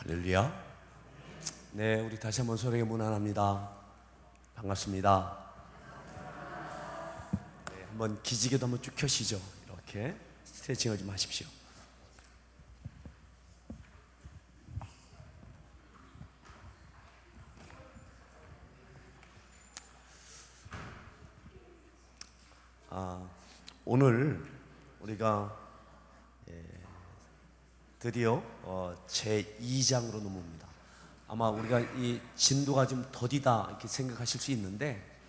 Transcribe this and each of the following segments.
할렐루야. 네, 우리 다시 한번 소리에 문안합니다. 반갑습니다. 네, 한번 기지개도 한번 쭉 켜시죠. 이렇게 스트레칭을 좀 하십시오. 오늘 우리가 드디어 제2장으로 넘어옵니다. 아마 우리가 이 진도가 좀 더디다 이렇게 생각하실 수 있는데,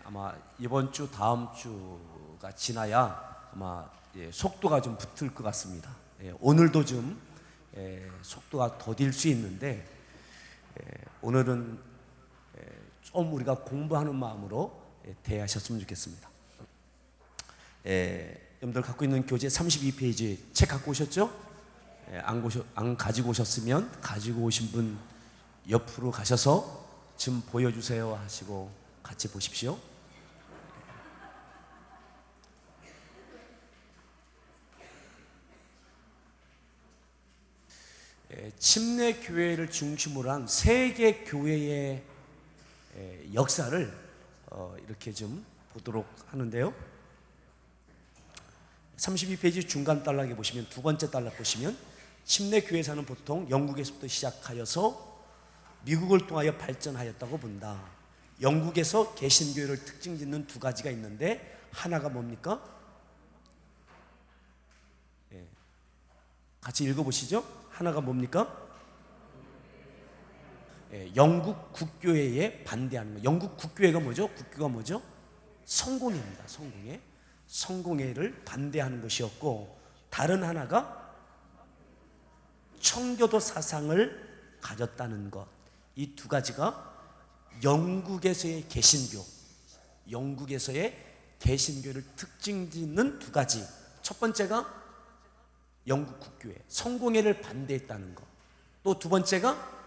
아마 이번 주 다음 주가 지나야 아마 속도가 좀 붙을 것 같습니다. 오늘도 좀 속도가 더딜 수 있는데, 오늘은 좀 우리가 공부하는 마음으로 대하셨으면 좋겠습니다. 여러분들 갖고 있는 교재 32페이지 책 갖고 오셨죠? 안 가지고 오셨으면 가지고 오신 분 옆으로 가셔서 좀 보여주세요 하시고 같이 보십시오. 침례 교회를 중심으로 한 세계 교회의 역사를 이렇게 좀 보도록 하는데요. 32페이지 중간 단락에 보시면, 두 번째 단락 보시면, 침례 교회사는 보통 영국에서부터 시작하여서 미국을 통하여 발전하였다고 본다. 영국에서 개신교회를 특징 짓는 두 가지가 있는데, 하나가 뭡니까? 같이 읽어보시죠. 하나가 뭡니까? 영국 국교회에 반대하는 거. 영국 국교회가 뭐죠? 국교가 뭐죠? 성공회입니다. 성공회. 성공회를 반대하는 것이었고, 다른 하나가 청교도 사상을 가졌다는 것. 이 두 가지가 영국에서의 개신교를 특징 짓는 두 가지. 첫 번째가 영국 국교회, 성공회를 반대했다는 것. 또 두 번째가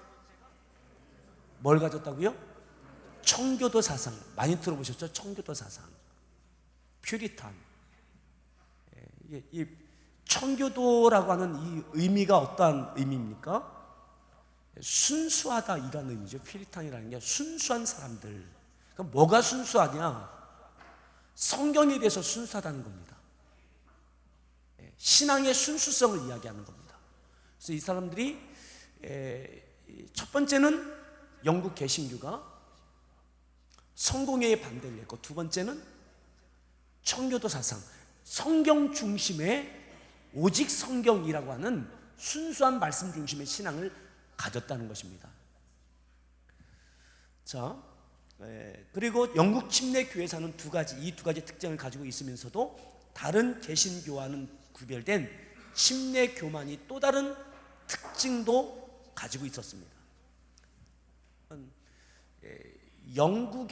뭘 가졌다고요? 청교도 사상. 많이 들어보셨죠? 청교도 사상. 퓨리탄. 이 청교도라고 하는 이 의미가 어떠한 의미입니까? 순수하다 이런 의미죠. 퓨리탄이라는 게 순수한 사람들. 그럼 뭐가 순수하냐? 성경에 대해서 순수하다는 겁니다. 신앙의 순수성을 이야기하는 겁니다. 그래서 이 사람들이 첫 번째는 영국 개신교가 성공회에 반대를 했고, 두 번째는 청교도 사상, 성경 중심의 오직 성경이라고 하는 순수한 말씀 중심의 신앙을 가졌다는 것입니다. 자, 그리고 영국 침례 교회사는 이 두 가지 특징을 가지고 있으면서도 다른 개신교와는 구별된 침례 교만이 또 다른 특징도 가지고 있었습니다. 영국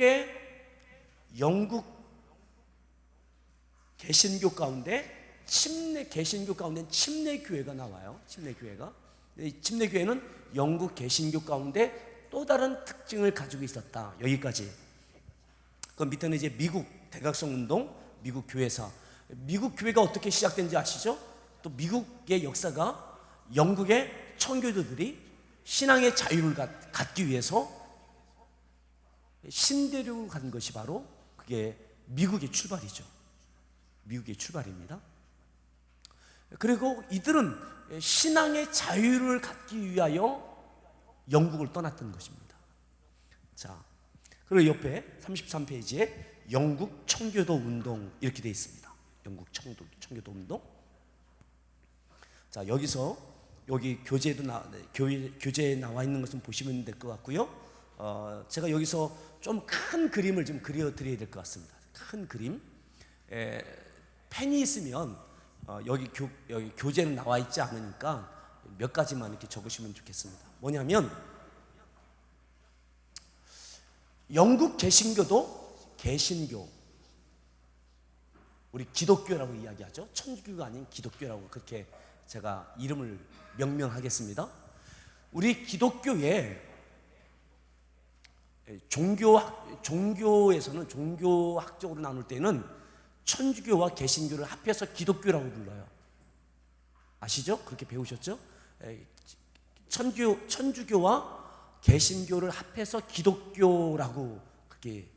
개신교 가운데 개신교 가운데 침례교회가 나와요. 침례교회는 영국 개신교 가운데 또 다른 특징을 가지고 있었다. 여기까지. 그 밑에는 이제 미국 대각성 운동, 미국 교회사. 미국 교회가 어떻게 시작된지 아시죠? 또 미국의 역사가 영국의 청교도들이 신앙의 자유를 갖기 위해서 신대륙을 간 것이 바로 그게 미국의 출발이죠. 미국의 출발입니다. 그리고 이들은 신앙의 자유를 갖기 위하여 영국을 떠났던 것입니다. 자, 그리고 옆에 33페이지에 영국 청교도 운동 이렇게 되어 있습니다. 영국 청교도 운동. 자, 여기 교재에 나와 있는 것을 보시면 될 것 같고요. 제가 여기서 좀 큰 그림을 좀 그려드려야 될 것 같습니다. 큰 그림. 펜이 있으면 여기 교재는 나와 있지 않으니까 몇 가지만 이렇게 적으시면 좋겠습니다. 뭐냐면, 영국 개신교도 개신교, 우리 기독교라고 이야기하죠. 천주교가 아닌 기독교라고 그렇게 제가 이름을 명명하겠습니다. 우리 기독교의 종교에서는, 종교학적으로 나눌 때는 천주교와 개신교를 합해서 기독교라고 불러요. 아시죠? 그렇게 배우셨죠? 천주교와 개신교를 합해서 기독교라고 그게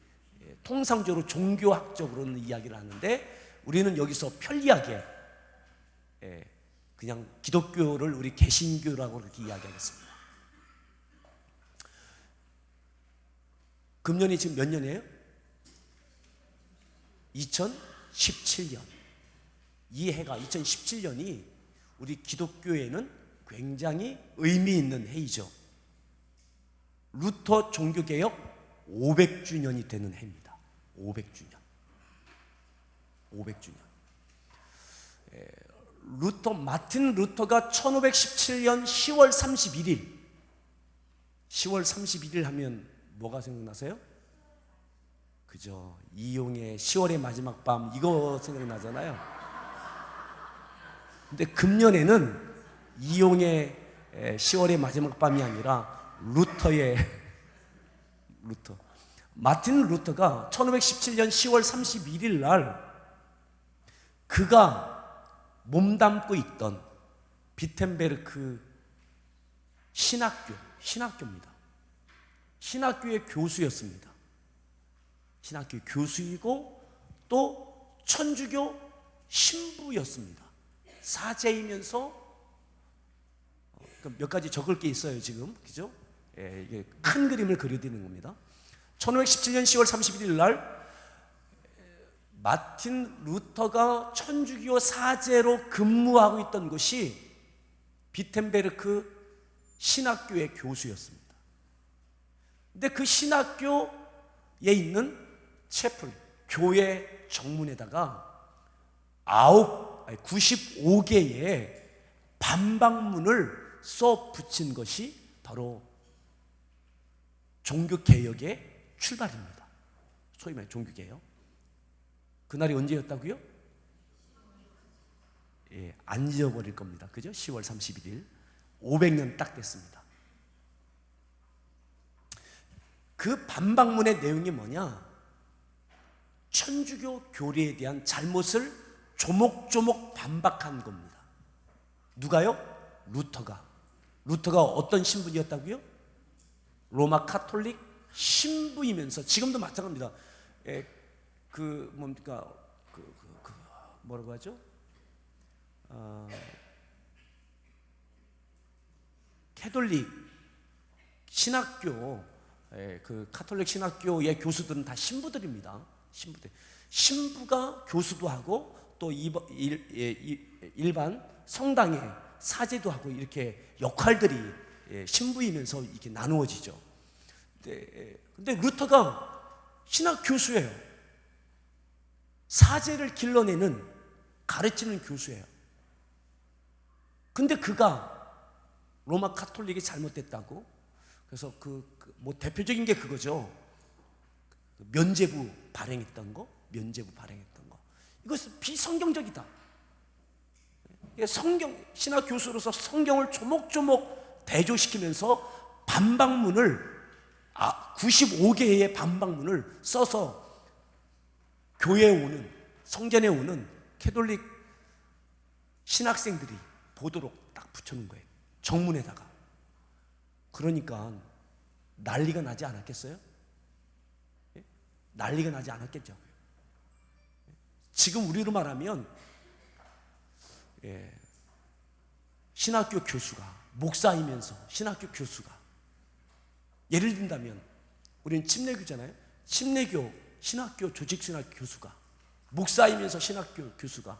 통상적으로 종교학적으로는 이야기를 하는데, 우리는 여기서 편리하게 그냥 기독교를 우리 개신교라고 그렇게 이야기하겠습니다. 금년이 지금 몇 년이에요? 2017년. 이 해가 2017년이 우리 기독교에는 굉장히 의미 있는 해이죠. 루터 종교개혁 500주년이 되는 해입니다. 500주년. 마틴 루터가 1517년 10월 31일 하면 뭐가 생각나세요? 그죠? 이용의 10월의 마지막 밤, 이거 생각나잖아요. 근데 금년에는 이용의 10월의 마지막 밤이 아니라 마틴 루터가 1517년 10월 31일 날 그가 몸담고 있던 비텐베르크 신학교입니다. 신학교의 교수였습니다. 신학교의 교수이고 또 천주교 신부였습니다. 사제이면서 몇 가지 적을 게 있어요 지금, 그죠? 이게 큰 그림을 그려드리는 겁니다. 1517년 10월 31일 날 마틴 루터가 천주교 사제로 근무하고 있던 곳이 비텐베르크 신학교의 교수였습니다. 근데 그 신학교에 있는 채플, 교회 정문에다가 95개의 반박문을 써 붙인 것이 바로 종교개혁의 출발입니다. 소위 말해 종교개혁. 그날이 언제였다고요? 안 잊어버릴 겁니다. 그죠? 10월 31일 500년 딱 됐습니다. 그 반박문의 내용이 뭐냐? 천주교 교리에 대한 잘못을 조목조목 반박한 겁니다. 누가요? 루터가 어떤 신분이었다고요? 로마 카톨릭 신부이면서, 지금도 마찬가지입니다. 뭐라고 하죠? 캐톨릭 신학교, 그 카톨릭 신학교의 교수들은 다 신부들입니다. 신부가 교수도 하고 또 일반 성당의 사제도 하고, 이렇게 역할들이 신부이면서 이렇게 나누어지죠. 근데 루터가 신학 교수예요. 사제를 길러내는, 가르치는 교수예요. 근데 그가 로마 카톨릭이 잘못됐다고, 그래서 뭐 대표적인 게 그거죠. 면죄부 발행했던 거. 이것은 비성경적이다. 신학 교수로서 성경을 조목조목 대조시키면서 반박문을 95개의 반박문을 써서 교회에 오는, 성전에 오는 캐톨릭 신학생들이 보도록 딱 붙여놓은 거예요. 정문에다가. 그러니까 난리가 나지 않았겠어요? 난리가 나지 않았겠죠. 지금 우리로 말하면 신학교 교수가, 목사이면서 신학교 교수가, 예를 든다면 우리는 침례교잖아요. 침례교 신학교 조직신학 교수가, 목사이면서 신학교 교수가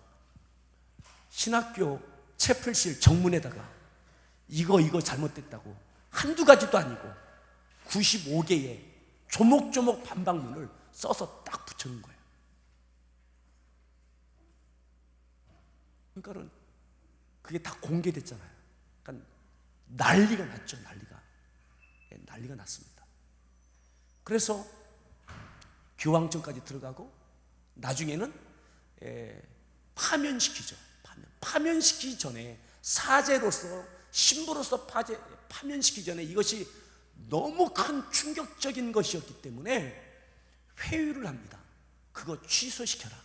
신학교 채플실 정문에다가 이거 잘못됐다고 한두 가지도 아니고 95개의 조목조목 반박문을 써서 딱 붙여놓은 거예요. 그러니까는 그게 다 공개됐잖아요. 그러니까 난리가 났죠. 난리가 났습니다. 그래서 교황청까지 들어가고 나중에는 파면시키죠. 파면시키기 전에, 사제로서, 신부로서 파면시키기 전에 이것이 너무 큰 충격적인 것이었기 때문에 회유를 합니다. 그거 취소시켜라.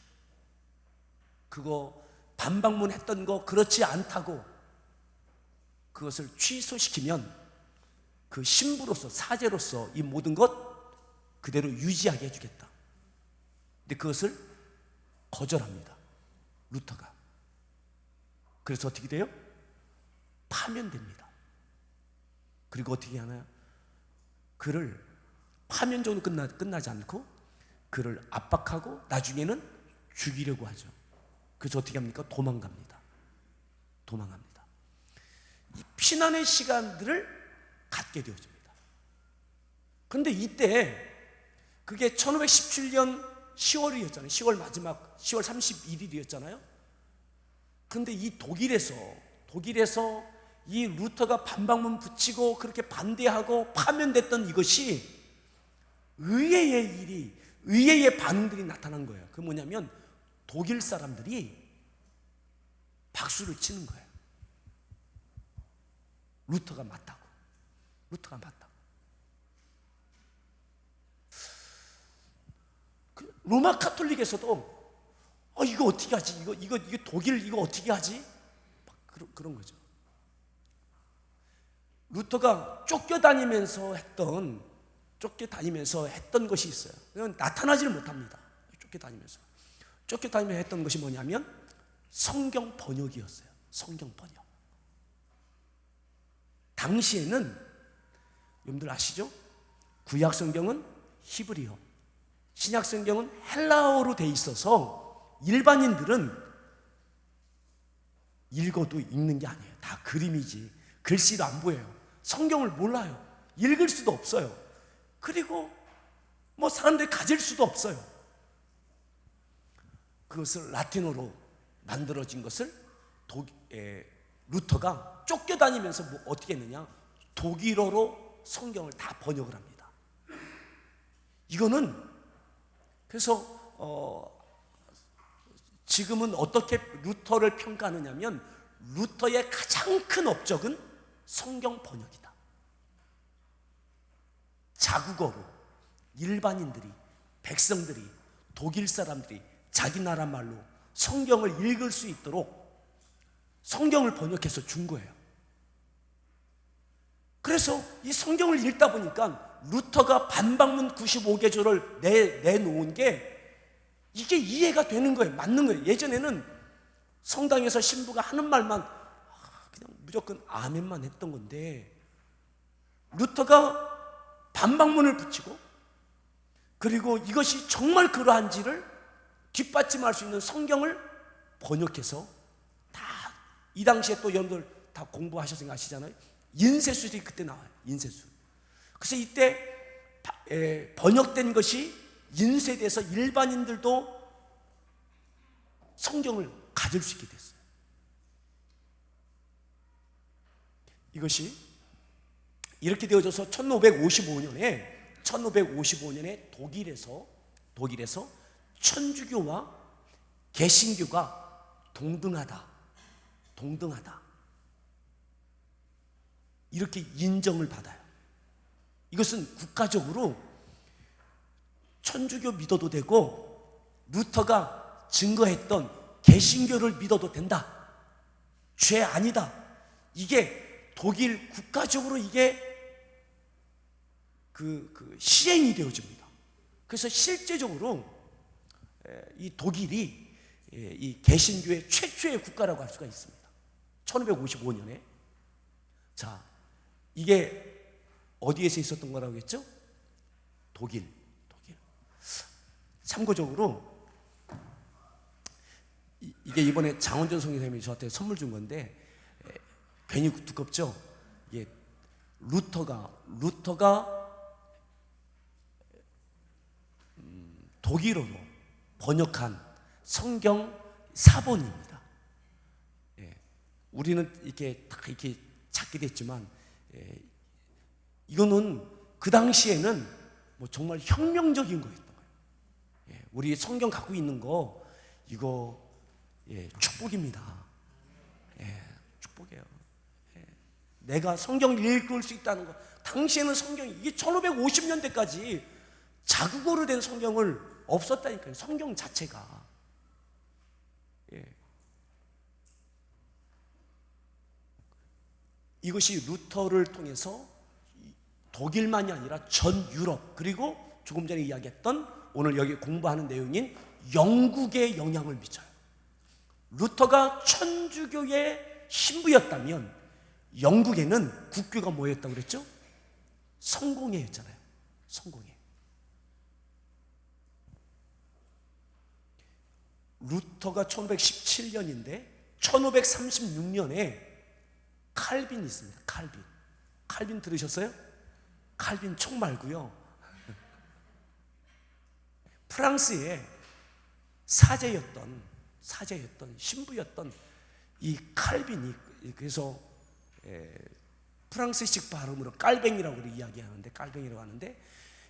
그거 반박문 했던 거 그렇지 않다고, 그것을 취소시키면 그 신부로서, 사제로서 이 모든 것 그대로 유지하게 해주겠다. 근데 그것을 거절합니다, 루터가. 그래서 어떻게 돼요? 파면됩니다. 그리고 어떻게 하나요? 그를 파면적으로 끝나지 않고 그를 압박하고 나중에는 죽이려고 하죠. 그래서 어떻게 합니까? 도망갑니다. 이 피난의 시간들을 갖게 되어집니다. 그런데 이때 그게 1517년 10월이었잖아요. 10월 마지막 10월 31일이었잖아요. 그런데 이 독일에서 이 루터가 반박문 붙이고 그렇게 반대하고 파면됐던 이것이 의외의 반응들이 나타난 거예요. 그 뭐냐면 독일 사람들이 박수를 치는 거예요. 루터가 맞다고. 그 로마 카톨릭에서도 이거 어떻게 하지? 이거 독일 이거 어떻게 하지? 그런 거죠. 루터가 쫓겨다니면서 했던 것이 있어요. 그건 나타나지를 못합니다. 쫓겨다니면서 했던 것이 뭐냐면 성경 번역이었어요. 성경 번역. 당시에는 여러분들 아시죠? 구약 성경은 히브리어, 신약 성경은 헬라어로 돼 있어서 일반인들은 읽어도 읽는 게 아니에요. 다 그림이지 글씨도 안 보여요. 성경을 몰라요. 읽을 수도 없어요. 그리고 사람들이 가질 수도 없어요. 그것을 라틴어로 만들어진 것을 루터가 쫓겨다니면서 어떻게 했느냐? 독일어로 성경을 다 번역을 합니다. 이거는 그래서 지금은 어떻게 루터를 평가하느냐면 루터의 가장 큰 업적은 성경 번역이다. 자국어로 일반인들이, 백성들이, 독일 사람들이 자기 나라 말로 성경을 읽을 수 있도록 성경을 번역해서 준 거예요. 그래서 이 성경을 읽다 보니까 루터가 반박문 95개조를 내놓은 게 이게 이해가 되는 거예요. 맞는 거예요. 예전에는 성당에서 신부가 하는 말만 그냥 무조건 아멘만 했던 건데 루터가 반박문을 붙이고 그리고 이것이 정말 그러한지를 뒷받침할 수 있는 성경을 번역해서 다 이 당시에 또 여러분들 다 공부하셔서 아시잖아요. 인쇄술이 그때 나와요. 인쇄술. 그래서 이때 번역된 것이 인쇄돼서 일반인들도 성경을 가질 수 있게 됐어요. 이것이 이렇게 되어져서 1555년에 독일에서 천주교와 개신교가 동등하다 이렇게 인정을 받아요. 이것은 국가적으로 천주교 믿어도 되고 루터가 증거했던 개신교를 믿어도 된다. 죄 아니다. 이게 독일 국가적으로 이게 시행이 되어집니다. 그래서 실제적으로 이 독일이 이 개신교의 최초의 국가라고 할 수가 있습니다. 1555년에. 자, 이게 어디에서 있었던 거라고 했죠? 독일. 참고적으로 이게 이번에 장원전 선생님이 저한테 선물 준 건데 괜히 두껍죠? 이게 루터가 독일어로 번역한 성경 사본입니다. 우리는 이렇게 찾게 됐지만 이거는 그 당시에는 정말 혁명적인 거였던 거예요. 우리 성경 갖고 있는 거 이거 축복입니다. 축복이에요. 내가 성경을 읽을 수 있다는 거. 당시에는 성경이 이게 1550년대까지 자국어로 된 성경을 없었다니까요. 성경 자체가. 이것이 루터를 통해서 독일만이 아니라 전 유럽, 그리고 조금 전에 이야기했던 오늘 여기 공부하는 내용인 영국에 영향을 미쳐요. 루터가 천주교의 신부였다면 영국에는 국교가 뭐였다고 그랬죠? 성공회였잖아요. 성공회. 루터가 1517년인데 1536년에 칼빈이 있습니다. 칼빈 들으셨어요? 칼빈 총 말고요. 프랑스의 사제였던 신부였던 이 칼빈이, 그래서 프랑스식 발음으로 깔뱅이라고 이야기하는데, 깔뱅이라고 하는데,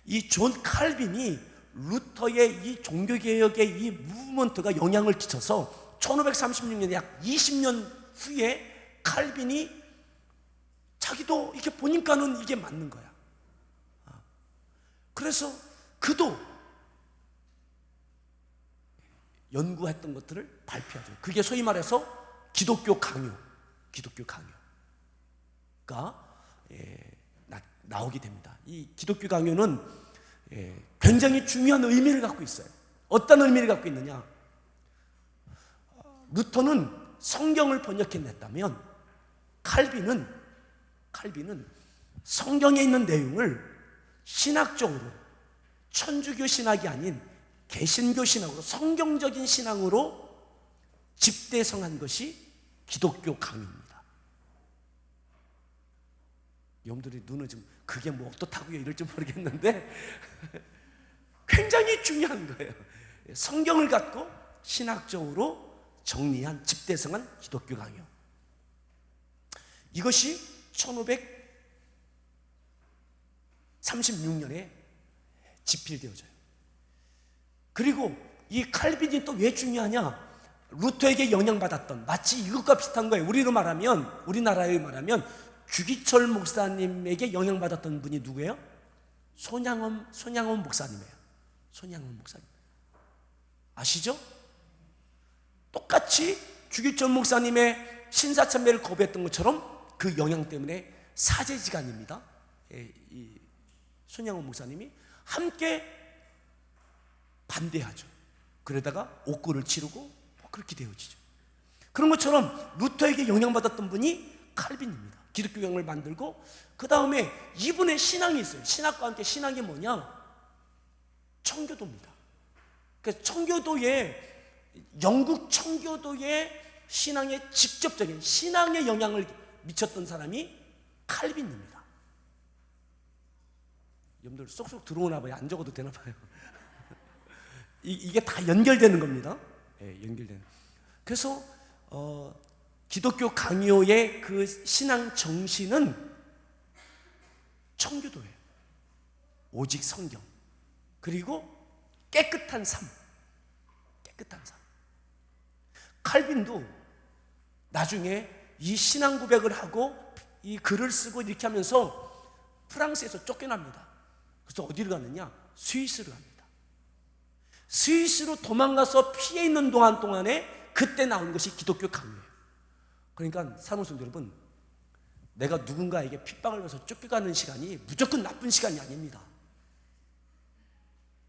이 존 칼빈이 루터의 이 종교개혁의 이 무브먼트가 영향을 끼쳐서 1536년에 약 20년 후에 칼빈이 자기도 이렇게 보니까는 이게 맞는 거야. 그래서 그도 연구했던 것들을 발표하죠. 그게 소위 말해서 기독교 강요가 나오게 됩니다. 이 기독교 강요는 굉장히 중요한 의미를 갖고 있어요. 어떤 의미를 갖고 있느냐? 루터는 성경을 번역해냈다면 칼빈은 성경에 있는 내용을 신학적으로, 천주교 신학이 아닌 개신교 신학으로, 성경적인 신앙으로 집대성한 것이 기독교 강요입니다. 여러분들이 눈을 좀 그게 뭐 어떻다고요 이럴 줄 모르겠는데 굉장히 중요한 거예요. 성경을 갖고 신학적으로 정리한, 집대성한 기독교 강요. 이것이 1536년에 집필되어져요. 그리고 이 칼빈이 또 왜 중요하냐? 루터에게 영향받았던, 마치 이것과 비슷한 거예요. 우리나라에 말하면 주기철 목사님에게 영향받았던 분이 누구예요? 손양원 목사님이에요. 손양원 목사님 아시죠? 똑같이 주기철 목사님의 신사참배를 거부했던 것처럼 그 영향 때문에 사제지간입니다. 이 손양원 목사님이 함께 반대하죠. 그러다가 옥고를 치르고 그렇게 되어지죠. 그런 것처럼 루터에게 영향받았던 분이 칼빈입니다. 기독교 경을 만들고, 그 다음에 이분의 신앙이 있어요. 신학과 함께 신앙이 뭐냐? 청교도입니다. 그래서 영국 청교도의 신앙에 직접적인 신앙의 영향을 미쳤던 사람이 칼빈입니다. 여러분들 쏙쏙 들어오나 봐요. 안 적어도 되나 봐요. 이게 다 연결되는 겁니다. 연결되는. 그래서 기독교 강요의 그 신앙 정신은 청교도예요. 오직 성경, 그리고 깨끗한 삶. 칼빈도 나중에 이 신앙 고백을 하고 이 글을 쓰고 이렇게 하면서 프랑스에서 쫓겨납니다. 그래서 어디를 가느냐? 스위스로 갑니다. 스위스로 도망가서 피해 있는 동안에 그때 나온 것이 기독교 강요예요. 그러니까 사랑하는 여러분, 내가 누군가에게 핍박을 받아서 쫓겨가는 시간이 무조건 나쁜 시간이 아닙니다.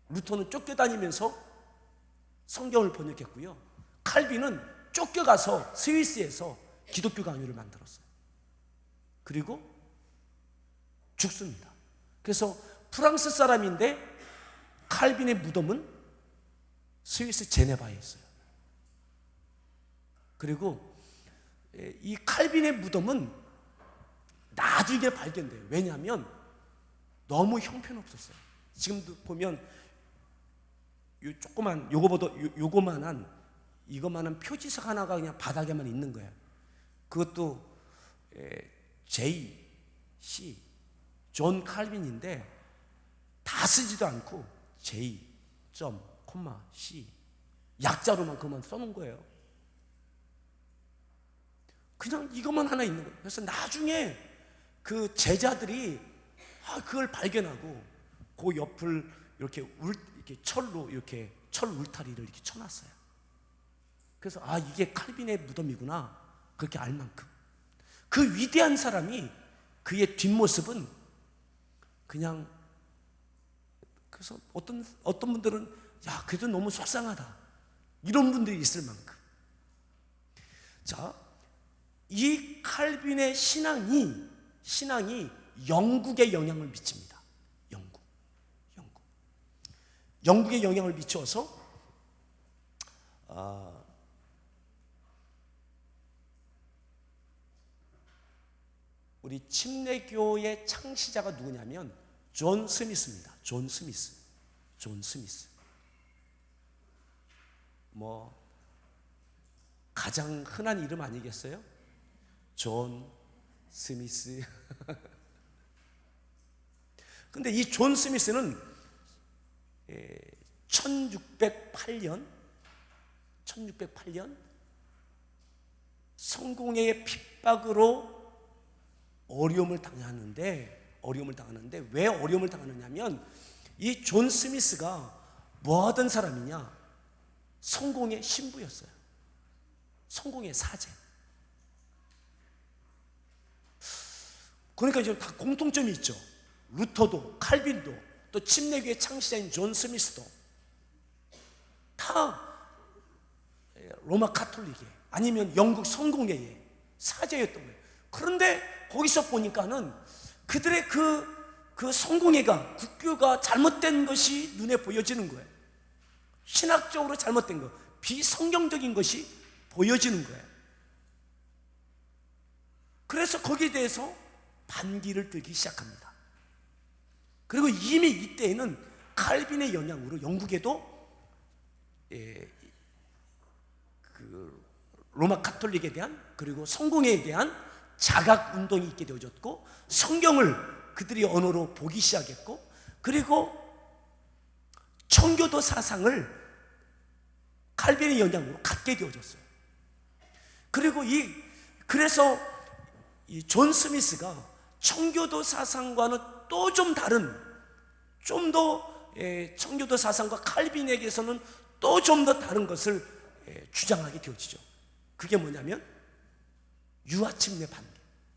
루터는 쫓겨다니면서 성경을 번역했고요. 칼빈은 쫓겨가서 스위스에서 기독교 강요를 만들었어요. 그리고 죽습니다. 그래서 프랑스 사람인데 칼빈의 무덤은 스위스 제네바에 있어요. 그리고 이 칼빈의 무덤은 나중에 발견돼요. 왜냐하면 너무 형편없었어요. 지금도 보면 이거만한 표지석 하나가 그냥 바닥에만 있는 거예요. 그것도 J.C. 존 칼빈인데 다 쓰지도 않고 J. C. 약자로만 그만 써놓은 거예요. 그냥 이것만 하나 있는 거예요. 그래서 나중에 그 제자들이 그걸 발견하고 그 옆을 이렇게 철로 철 울타리를 이렇게 쳐놨어요. 그래서 이게 칼빈의 무덤이구나 그렇게 알 만큼. 그 위대한 사람이 그의 뒷모습은 그냥, 그래서 어떤 분들은 야, 그래도 너무 속상하다, 이런 분들이 있을 만큼. 자, 이 칼빈의 신앙이 영국에 영향을 미칩니다. 영국에 영향을 미쳐서 우리 침례교의 창시자가 누구냐면 존 스미스입니다. 존 스미스. 뭐 가장 흔한 이름 아니겠어요? 존 스미스. 근데 이 존 스미스는 1608년 성공회의 핍박으로 어려움을 당하는데 왜 어려움을 당하느냐면 이 존 스미스가 뭐 하던 사람이냐? 성공의 신부였어요. 성공의 사제. 그러니까 이제 다 공통점이 있죠. 루터도, 칼빈도, 또 침례교의 창시자인 존 스미스도 다 로마 카톨릭에, 아니면 영국 성공회의 사제였던 거예요. 그런데 거기서 보니까는 그들의 그 성공회가, 국교가 잘못된 것이 눈에 보여지는 거예요. 신학적으로 잘못된 것, 비성경적인 것이 보여지는 거예요. 그래서 거기에 대해서 반기를 들기 시작합니다. 그리고 이미 이때에는 칼빈의 영향으로 영국에도 그 로마 카톨릭에 대한, 그리고 성공회에 대한 자각 운동이 있게 되어졌고, 성경을 그들이 언어로 보기 시작했고, 그리고 청교도 사상을 칼빈의 영향으로 갖게 되어졌어요. 그리고 그래서 이 존 스미스가 청교도 사상과는 또 좀 다른, 좀 더 청교도 사상과 칼빈에게서는 또 좀 더 다른 것을 주장하게 되어지죠. 그게 뭐냐면 유아침례 반대,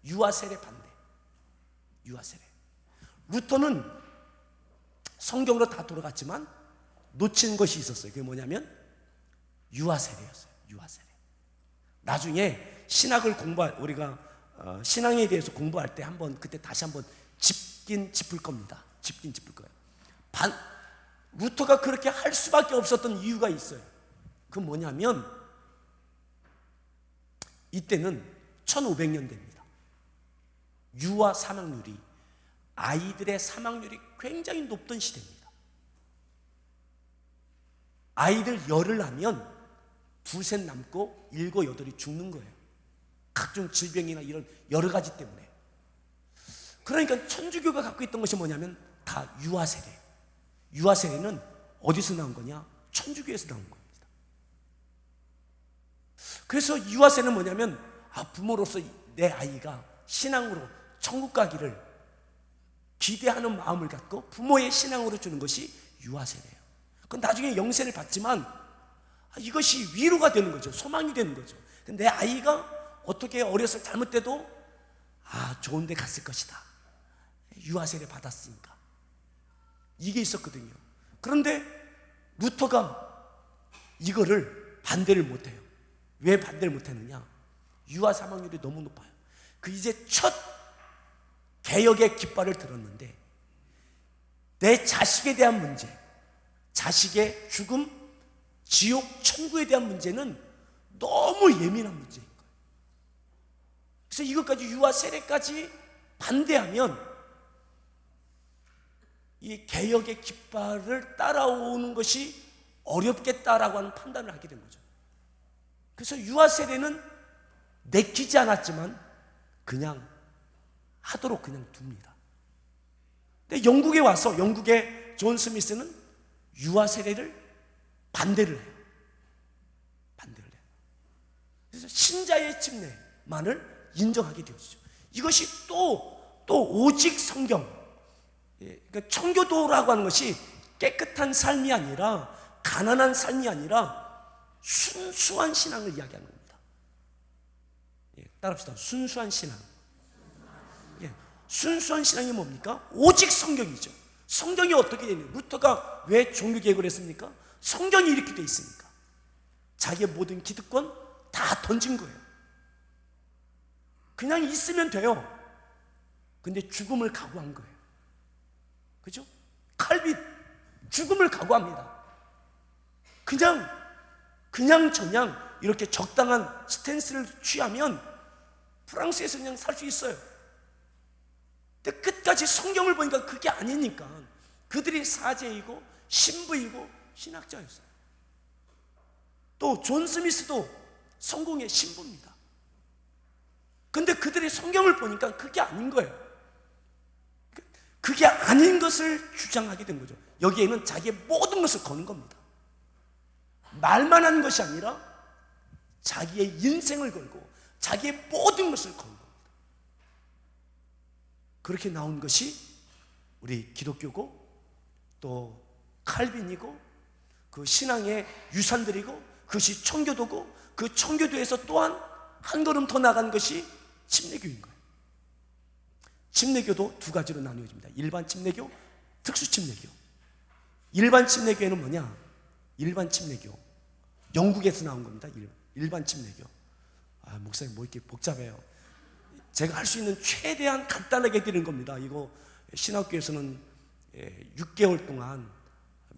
유아세례 반대. 루터는 성경으로 다 돌아갔지만 놓친 것이 있었어요. 그게 뭐냐면 유아세례였어요. 나중에 신학을 우리가 신앙에 대해서 공부할 때 그때 다시 한번 짚긴 짚을 겁니다. 루터가 그렇게 할 수밖에 없었던 이유가 있어요. 그건 뭐냐면 이때는 1500년대입니다. 유아 사망률이, 아이들의 사망률이 굉장히 높던 시대입니다. 아이들 열을 낳으면 두셋 남고 일곱 여덟이 죽는 거예요. 각종 질병이나 이런 여러 가지 때문에. 그러니까 천주교가 갖고 있던 것이 뭐냐면 다 유아세례. 유아세례는 어디서 나온 거냐? 천주교에서 나온 겁니다. 그래서 유아세례는 뭐냐면 부모로서 내 아이가 신앙으로 천국 가기를 기대하는 마음을 갖고 부모의 신앙으로 주는 것이 유아세례예요. 그건 나중에 영세를 받지만 이것이 위로가 되는 거죠. 소망이 되는 거죠. 내 아이가 어떻게 어려서 잘못돼도 좋은 데 갔을 것이다. 유아세례 받았으니까. 이게 있었거든요. 그런데 루터가 이거를 반대를 못해요. 왜 반대를 못했느냐? 유아 사망률이 너무 높아요. 이제 첫 개혁의 깃발을 들었는데 내 자식에 대한 문제, 자식의 죽음, 지옥, 천국에 대한 문제는 너무 예민한 문제인 거예요. 그래서 이것까지, 유아 세례까지 반대하면 이 개혁의 깃발을 따라오는 것이 어렵겠다라고 하는 판단을 하게 된 거죠. 그래서 유아 세례는 내키지 않았지만 그냥 하도록 그냥 둡니다. 근데 영국에 와서, 영국의 존 스미스는 유아 세례를 반대를 해요. 그래서 신자의 침례만을 인정하게 되어지죠. 이것이 또 오직 성경, 그러니까 청교도라고 하는 것이 깨끗한 삶이 아니라, 가난한 삶이 아니라 순수한 신앙을 이야기하는 겁니다. 따라합시다. 순수한 신앙. 예, 순수한 신앙이 뭡니까? 오직 성경이죠. 성경이 어떻게 되냐? 루터가 왜 종교개혁을 했습니까? 성경이 이렇게 돼 있으니까. 자기의 모든 기득권 다 던진 거예요. 그냥 있으면 돼요. 근데 죽음을 각오한 거예요. 그죠? 칼빈 죽음을 각오합니다. 그냥 이렇게 적당한 스탠스를 취하면 프랑스에서 그냥 살 수 있어요. 근데 끝까지 성경을 보니까 그게 아니니까 그들이 사제이고 신부이고 신학자였어요. 또 존 스미스도 성공의 신부입니다. 근데 그들이 성경을 보니까 그게 아닌 거예요. 그게 아닌 것을 주장하게 된 거죠. 여기에는 자기의 모든 것을 거는 겁니다. 말만 하는 것이 아니라 자기의 인생을 걸고 자기의 모든 것을 건 겁니다. 그렇게 나온 것이 우리 기독교고 또 칼빈이고 그 신앙의 유산들이고 그것이 청교도고 그 청교도에서 또한 한 걸음 더 나간 것이 침례교인 거예요. 침례교도 두 가지로 나누어집니다. 일반 침례교, 특수 침례교. 일반 침례교회는 뭐냐? 일반 침례교. 영국에서 나온 겁니다. 일반 침례교. 목사님 뭐 이렇게 복잡해요. 제가 할 수 있는 최대한 간단하게 드리는 겁니다. 이거 신학교에서는 6개월 동안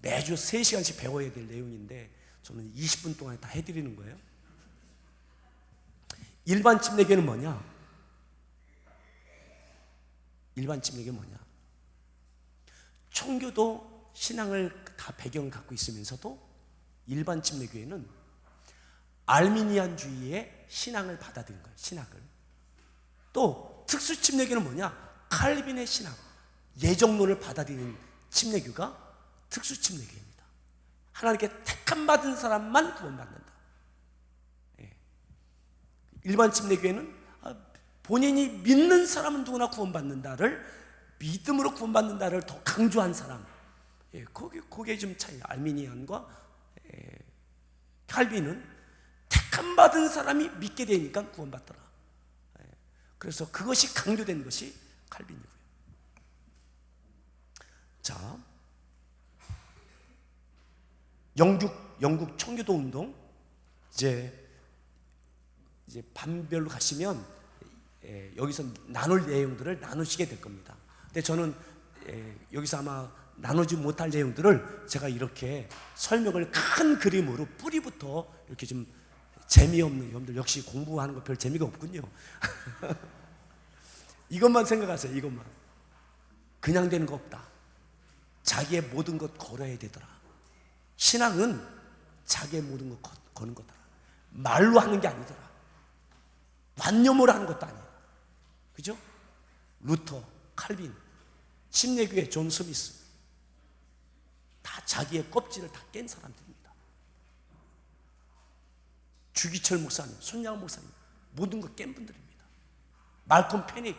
매주 3시간씩 배워야 될 내용인데 저는 20분 동안에 다 해드리는 거예요. 일반 침례교는 뭐냐? 일반 침례교는 뭐냐? 청교도 신앙을 다 배경을 갖고 있으면서도 일반 침례교회는 알미니안주의의 신앙을 받아들인 거예요. 신학을. 또 특수 침례교는 뭐냐? 칼빈의 신학, 예정론을 받아들이는 침례교가 특수 침례교입니다. 하나님께 택함 받은 사람만 구원받는다. 일반 침례교회는 본인이 믿는 사람은 누구나 구원받는다를, 믿음으로 구원받는다를 더 강조한 사람. 그게 좀 차이. 알미니안과 칼빈은 택함 받은 사람이 믿게 되니까 구원받더라. 그래서 그것이 강조된 것이 칼빈이고요. 자, 영국 청교도 운동 이제 반별로 가시면 여기서 나눌 내용들을 나누시게 될 겁니다. 근데 저는 여기서 아마 나누지 못할 내용들을 제가 이렇게 설명을 큰 그림으로 뿌리부터 이렇게 좀 재미없는, 여러분들 역시 공부하는 거 별 재미가 없군요. 이것만 생각하세요. 이것만. 그냥 되는 거 없다. 자기의 모든 것 걸어야 되더라. 신앙은 자기의 모든 것 거는 거더라. 말로 하는 게 아니더라. 관념으로 하는 것도 아니야. 그죠? 루터, 칼빈, 침례교회 존 스미스 다 자기의 껍질을 다 깬 사람들입니다. 주기철 목사님, 손양원 목사님 모든 걸 깬 분들입니다. 말콤 페닉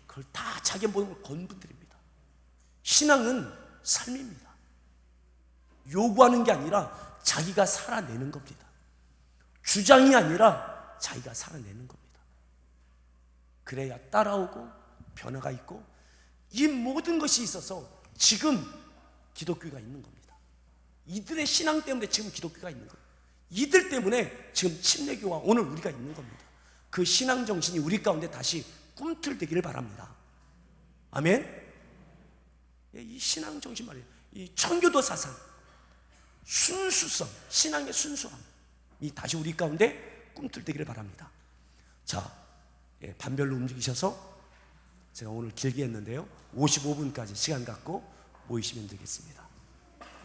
그걸 다 자기의 모든 걸 건 분들입니다. 신앙은 삶입니다. 요구하는 게 아니라 자기가 살아내는 겁니다. 주장이 아니라 자기가 살아내는 겁니다. 그래야 따라오고 변화가 있고 이 모든 것이 있어서 지금 기독교가 있는 겁니다. 이들의 신앙 때문에 지금 기독교가 있는 거예요. 이들 때문에 지금 침례교와 오늘 우리가 있는 겁니다. 그 신앙 정신이 우리 가운데 다시 꿈틀대기를 바랍니다. 아멘. 이 신앙 정신 말이에요. 이 청교도 사상, 순수성, 신앙의 순수함이 다시 우리 가운데 꿈틀대기를 바랍니다. 자, 반별로 움직이셔서 제가 오늘 길게 했는데요, 55분까지 시간 갖고 모이시면 되겠습니다.